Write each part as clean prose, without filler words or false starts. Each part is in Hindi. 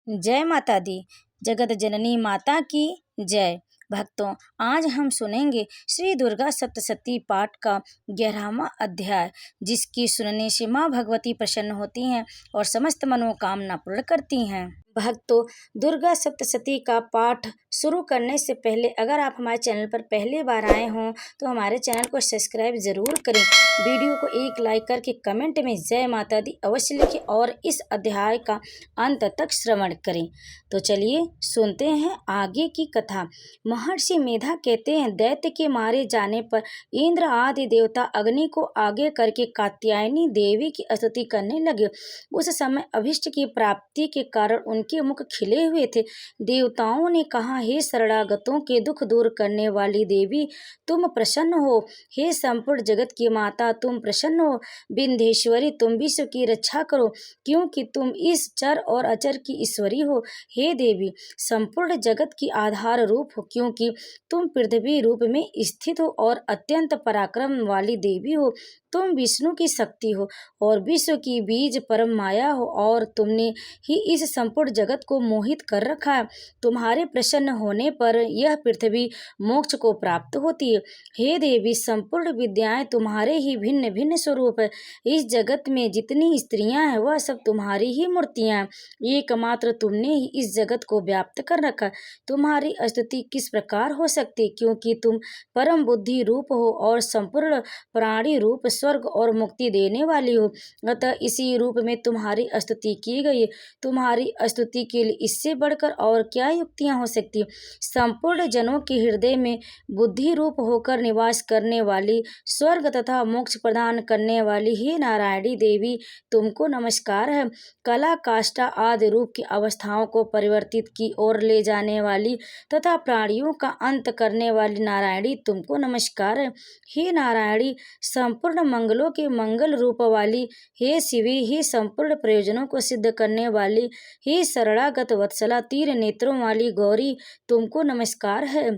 जय माता दी। जगत जननी माता की जय। भक्तों, आज हम सुनेंगे श्री दुर्गा सप्तशती पाठ का 11वां अध्याय, जिसकी सुनने से माँ भगवती प्रसन्न होती हैं और समस्त मनोकामना पूर्ण करती हैं। भक्तों, दुर्गा सप्तशती का पाठ शुरू करने से पहले अगर आप हमारे चैनल पर पहली बार आए हों तो हमारे चैनल को सब्सक्राइब ज़रूर करें। वीडियो को एक लाइक करके कमेंट में जय माता दी अवश्य लिखें और इस अध्याय का अंत तक श्रवण करें। तो चलिए सुनते हैं आगे की कथा। महर्षि मेधा कहते हैं, दैत्य के मारे जाने पर इंद्र आदि देवता अग्नि को आगे करके कात्यायनी देवी की स्तुति करने लगे। उस समय अभिष्ट की प्राप्ति के कारण उनके मुख खिले हुए थे। देवताओं ने कहा, हे शरणागतों के दुख दूर करने वाली देवी, तुम प्रसन्न हो। हे संपूर्ण जगत की माता, तुम प्रसन्न हो। विंध्येश्वरी, तुम विश्व की रक्षा करो, क्योंकि तुम इस चर और अचर की ईश्वरी हो। हे देवी, संपूर्ण जगत की आधार रूप हो, क्योंकि तुम पृथ्वी रूप में स्थित हो और अत्यंत पराक्रम वाली देवी हो। तुम विष्णु की शक्ति हो और विश्व की बीज परम माया हो और तुमने ही इस संपूर्ण जगत को मोहित कर रखा है। तुम्हारे प्रसन्न होने पर यह पृथ्वी मोक्ष को प्राप्त होती है। हे देवी, संपूर्ण विद्याएं तुम्हारे ही भिन्न भिन्न स्वरूप है। इस जगत में जितनी स्त्रियां हैं वह सब तुम्हारी ही मूर्तियां हैं। एकमात्र तुमने ही इस जगत को व्याप्त कर रखा। तुम्हारी स्तुति किस प्रकार हो सकती, क्योंकि तुम परम बुद्धि रूप हो और संपूर्ण प्राणी रूप स्वर्ग और मुक्ति देने वाली हो। अतः इसी रूप में तुम्हारी स्तुति की गई है। तुम्हारी स्तुति के लिए इससे बढ़कर और क्या युक्तियां हो सकती है। संपूर्ण जनों के हृदय में बुद्धि रूप होकर निवास करने वाली, स्वर्ग तथा मोक्ष प्रदान करने वाली हे नारायणी देवी, तुमको नमस्कार है। कला काष्ठा आदि रूप की अवस्थाओं को परिवर्तित की ओर ले जाने वाली तथा प्राणियों का अंत करने वाली नारायणी, तुमको नमस्कार है। हे नारायणी, संपूर्ण मंगलों के मंगल रूप वाली, हे शिवी, हे संपूर्ण प्रयोजनों को सिद्ध करने वाली, हे शरणागत वत्सला, तीन नेत्रों वाली गौरी, तुमको नमस्कार है।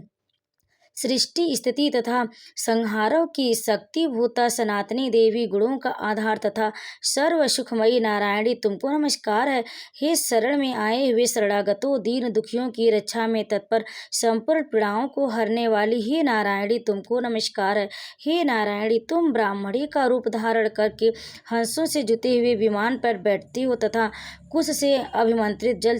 सृष्टि स्थिति तथा संहारों की शक्तिभूता सनातनी देवी, गुणों का आधार तथा सर्व सुखमयी नारायणी, तुमको नमस्कार है। हे शरण में आए हुए शरणागतों, दीन दुखियों की रक्षा में तत्पर, संपूर्ण पीड़ाओं को हरने वाली हे नारायणी, तुमको नमस्कार है। हे नारायणी, तुम ब्राह्मणी का रूप धारण करके हंसों से जुते हुए विमान पर बैठती हो तथा कुश से अभिमंत्रित जल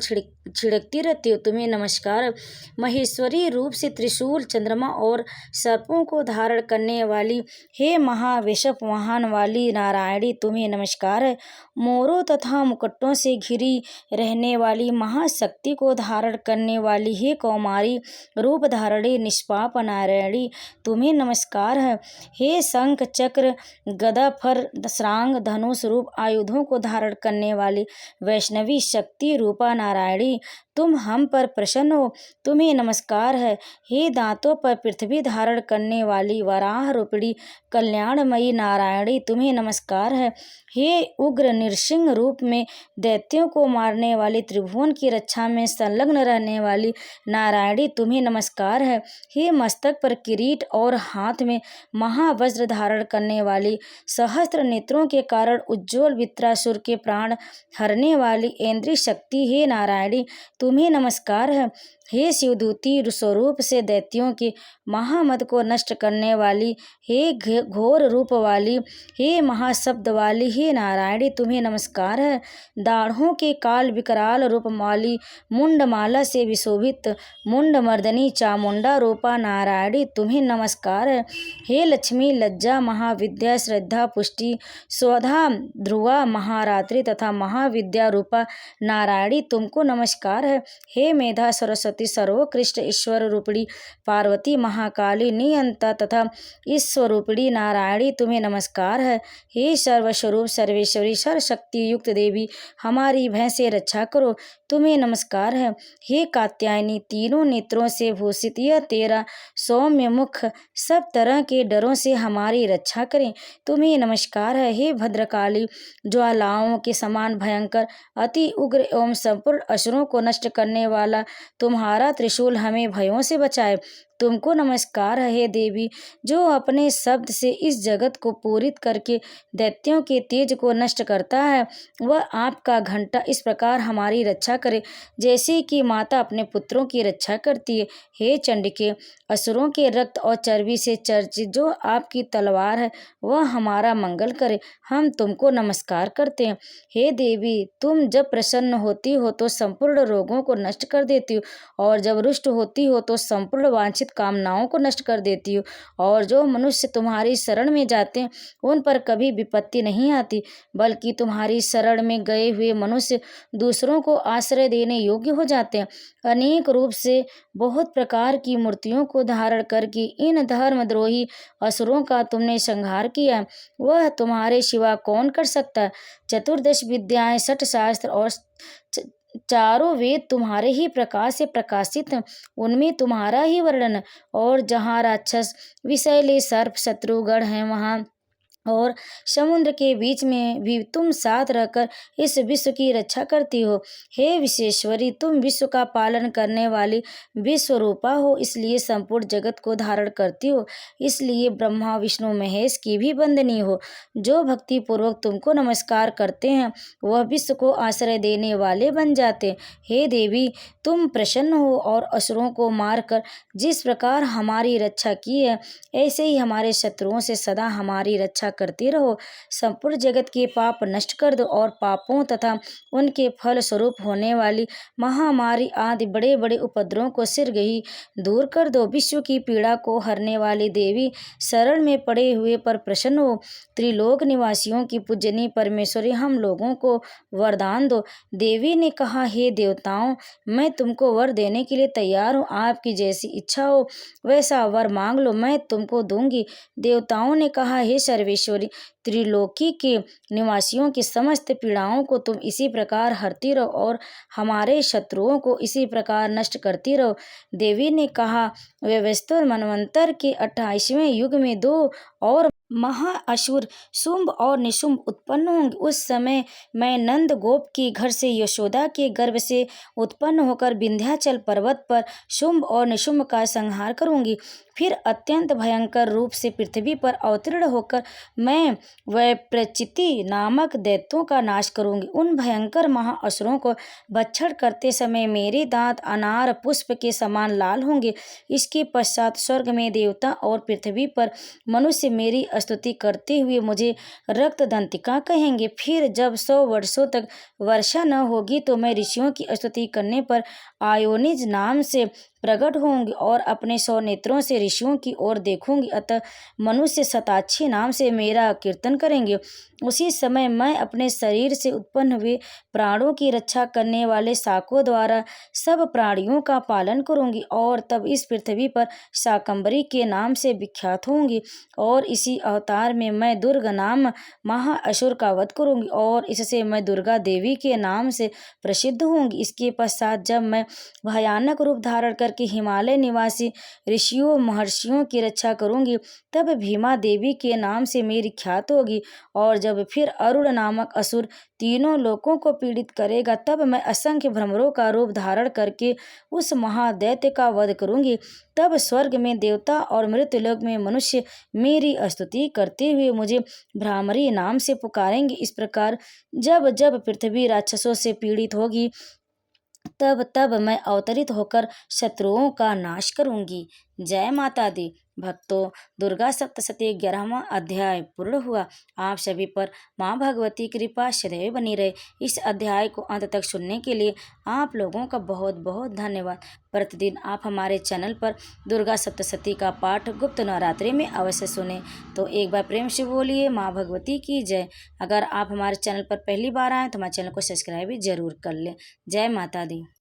छिड़कती रहती हो, तुम्हें नमस्कार। महेश्वरी रूप से त्रिशूल, चंद्रमा और सर्पों को धारण करने वाली, हे महाविषप वाहन वाली नारायणी, तुम्हें नमस्कार है। मोरों तथा मुकुटों से घिरी रहने वाली, महाशक्ति को धारण करने वाली, हे कौमारी रूप धारणी निष्पाप नारायणी, तुम्हें नमस्कार है। हे शंख चक्र गदा फर श्रांग धनुष रूप आयुधों को धारण करने वाली, वैष्णवी शक्ति रूपा नारायणी, तुम हम पर प्रसन्न हो, तुम्हें नमस्कार है। हे दांतों पर पृथ्वी धारण करने वाली, वराह रूपिणी कल्याणमयी नारायणी, तुम्हें नमस्कार है। हे उग्र नृसिंह रूप में दैत्यों को मारने वाली, त्रिभुवन की रक्षा में संलग्न रहने वाली नारायणी, तुम्हें नमस्कार है। हे मस्तक पर किरीट और हाथ में महावज्र धारण करने वाली, सहस्त्र नेत्रों के कारण उज्ज्वल वित्रासुर के प्राण हरने वाली इंद्रिय शक्ति, हे नारायणी, तुम्हें नमस्कार है। हे शिवदूती स्वरूप से दैत्यों के महामद को नष्ट करने वाली, हे घोर रूप वाली, हे महाशब्द वाली, हे नारायणी, तुम्हें नमस्कार है। दाढ़ों के काल विकराल रूप वाली, मुंडमाला से विशोभित मुंडमर्दनी चामुंडा रूपा नारायणी, तुम्हें नमस्कार है। हे लक्ष्मी लज्जा महाविद्या श्रद्धा पुष्टि स्वधा ध्रुवा महारात्रि तथा महाविद्या रूपा नारायणी, तुमको नमस्कार है। हे मेधा सरस्वती सर्वोत्कृष्ट ईश्वर रूपिणी पार्वती महाकाली नियंता तथा ईश्वरूपिणी नारायणी, तुम्हें नमस्कार है। हे सर्वस्वरूप सर्वेश्वरी सर्वशक्ति युक्त देवी, हमारी भय से रक्षा करो, तुम्हें नमस्कार है। हे कात्यायनी, तीनों नेत्रों से भूषित यह तेरा सौम्य मुख सब तरह के डरों से हमारी रक्षा करें, तुम्हें नमस्कार है। हे भद्रकाली, ज्वालाओं के समान भयंकर अति उग्र एवं संपूर्ण असुरों को नष्ट करने वाला तुम्हारा त्रिशूल हमें भयों से बचाए, तुमको नमस्कार है हे देवी, जो अपने शब्द से इस जगत को पूरित करके दैत्यों के तेज को नष्ट करता है। वह आपका घंटा इस प्रकार हमारी रक्षा करे जैसे कि माता अपने पुत्रों की रक्षा करती है। हे चंडिके, असुरों के रक्त और चर्बी से चर्चित जो आपकी तलवार है वह हमारा मंगल करे। हम तुमको नमस्कार करते हैं। हे देवी, तुम जब प्रसन्न होती हो तो संपूर्ण रोगों को नष्ट कर देती हो, और जब रुष्ट होती हो तो संपूर्ण वांछित कामनाओं को नष्ट कर देती हो। और जो मनुष्य तुम्हारी शरण में जाते हैं उन पर कभी विपत्ति नहीं आती, बल्कि तुम्हारी शरण में गए हुए मनुष्य दूसरों को आश्रय देने योग्य हो जाते हैं। अनेक रूप से बहुत प्रकार की मूर्तियों को धारण करके इन धर्मद्रोही असुरों का तुमने संहार किया। वह तुम्हारे सिवा कौन कर सकता है। चतुर्दश विद्याएं, 60 शास्त्र और चारों वेद तुम्हारे ही प्रकाश से प्रकाशित हैं, उनमें तुम्हारा ही वर्णन है। और जहाँ राक्षस विषैले सर्प शत्रुगण हैं, वहाँ और समुद्र के बीच में भी तुम साथ रहकर इस विश्व की रक्षा करती हो। हे विश्वेश्वरी, तुम विश्व का पालन करने वाली विश्वरूपा हो, इसलिए संपूर्ण जगत को धारण करती हो। इसलिए ब्रह्मा विष्णु महेश की भी वंदनीय हो। जो भक्ति पूर्वक तुमको नमस्कार करते हैं वह विश्व को आश्रय देने वाले बन जाते हैं। हे देवी, तुम प्रसन्न हो और असुरों को मारकर जिस प्रकार हमारी रक्षा की है, ऐसे ही हमारे शत्रुओं से सदा हमारी रक्षा करती रहो। संपूर्ण जगत के पाप नष्ट कर दो और पापों तथा उनके फल स्वरूप होने वाली महामारी आदि बड़े बड़े उपद्रवों को शीघ्र ही दूर कर दो। विश्व की पीड़ा को हरने वाली देवी, शरण में पड़े हुए पर प्रसन्न हो। त्रिलोक निवासियों की पूजनीय परमेश्वरी, हम लोगों को वरदान दो। देवी ने कहा, हे देवताओं, मैं तुमको वर देने के लिए तैयार हूँ। आपकी जैसी इच्छा हो वैसा वर मांग लो, मैं तुमको दूंगी। देवताओं ने कहा, हे सर्वेश्वरी, त्रिलोकी के निवासियों की समस्त पीड़ाओं को तुम इसी प्रकार हरती रहो और हमारे शत्रुओं को इसी प्रकार नष्ट करती रहो। देवी ने कहा, व्यवस्थित मनवंतर के 28वें युग में 2 और महाअसुर शुंभ और निशुंभ उत्पन्न होंगे। उस समय मैं नंद गोप के घर से यशोदा के गर्भ से उत्पन्न होकर विंध्याचल पर्वत पर शुंभ और निशुंभ का संहार करूंगी। फिर अत्यंत भयंकर रूप से पृथ्वी पर अवतीर्ण होकर मैं वैप्रचिति नामक दैत्यों का नाश करूंगी। उन भयंकर महाअसुरों को भक्षण करते समय मेरे दांत अनार पुष्प के समान लाल होंगे। इसके पश्चात स्वर्ग में देवता और पृथ्वी पर मनुष्य मेरी स्तुति करते हुए मुझे रक्तदंतिका कहेंगे। फिर जब 100 वर्षों तक वर्षा न होगी तो मैं ऋषियों की स्तुति करने पर आयोनिज नाम से प्रकट होंगी और अपने 100 नेत्रों से ऋषियों की ओर देखूंगी। अतः मनुष्य शताक्षी नाम से मेरा कीर्तन करेंगे। उसी समय मैं अपने शरीर से उत्पन्न हुए प्राणों की रक्षा करने वाले शाकों द्वारा सब प्राणियों का पालन करूंगी और तब इस पृथ्वी पर शाकंभरी के नाम से विख्यात होंगी। और इसी अवतार में मैं दुर्गा नाम महाअसुर का वध करूंगी और इससे मैं दुर्गा देवी के नाम से प्रसिद्ध होंगी। इसके पश्चात जब मैं भयानक रूप धारण करके हिमालय निवासी ऋषियों महर्षियों की रक्षा करूंगी, तब भीमा देवी के नाम से मेरी ख्यात होगी। और जब फिर अरुण नामक असुर तीनों लोकों को पीड़ित करेगा, तब मैं असंख्य भ्रमरों का रूप धारण करके उस महादैत्य का वध करूंगी। तब स्वर्ग में देवता और मृत्युलोक में मनुष्य मेरी स्तुति करते हुए मुझे भ्रामरी नाम से पुकारेंगे। इस प्रकार जब जब पृथ्वी राक्षसों से पीड़ित होगी, तब तब मैं अवतरित होकर शत्रुओं का नाश करूंगी। जय माता दी। भक्तों, दुर्गा सप्तशती 11वां अध्याय पूर्ण हुआ। आप सभी पर माँ भगवती की कृपा सदैव बनी रहे। इस अध्याय को अंत तक सुनने के लिए आप लोगों का बहुत बहुत धन्यवाद। प्रतिदिन आप हमारे चैनल पर दुर्गा सप्तशती का पाठ गुप्त नवरात्रि में अवश्य सुने। तो एक बार प्रेम से बोलिए माँ भगवती की जय। अगर आप हमारे चैनल पर पहली बार आए तो हमारे चैनल को सब्सक्राइब भी जरूर कर लें। जय माता दी।